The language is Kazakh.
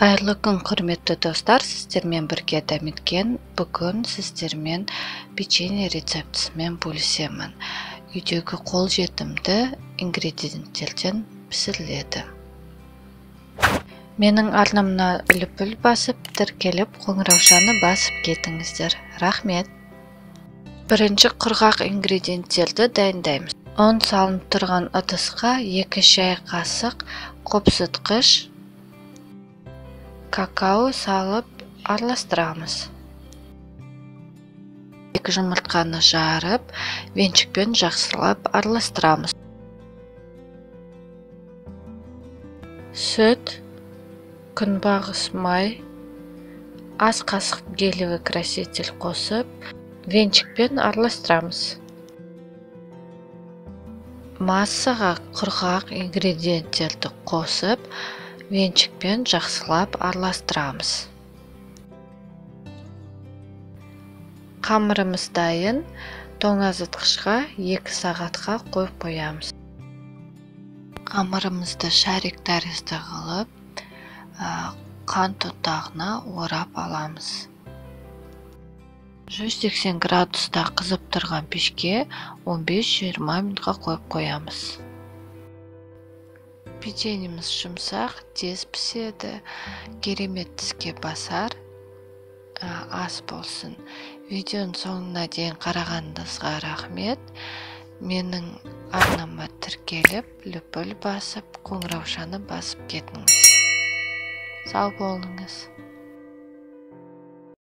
Қайырлы күн, құрметті достар, сіздермен бірге Дәметкен. Бүгін сіздермен печенье рецептісімен бөлісемін. Үйдегі қолжетімді ингредиенттерден пісіріледі. Менің арнамна үліпіл басып, тіркеліп, қоңыраушаны басып кетіңіздер. Рахмет. Бірінші құрғақ ингредиенттерді дайындаймыз. Он салынып тұрған ыдысқа 2 шай қасық қопсытқыш какао салып араластырамыз. 2 жұмыртқаны жарып, венчикпен жақсылап араластырамыз. Сүт, күнбағыс май, аз қасық гелевый краситель қосып, венчикпен араластырамыз. Массаға құрғақ ингредиенттерді қосып, венчикпен жақсылап араластырамыз. Қамырымыз дайын, тоңазытқышқа 2 сағатқа қойып қоямыз. Қамырымызды шарик тәрізді қылып, қант ұнтағына орап аламыз. 180 градуста қызып тұрған пешке 15-20 минутқа қойып қоямыз. Печеньеміз жұмсақ, тез піседі, керемет тіске басар, ас болсын. Видеоның соңына дейін қарағаныңызға рахмет. Менің арнама тіркеліп, үліпіл басып, қоңыраушаны басып кетіңіз. Сау болыңыз.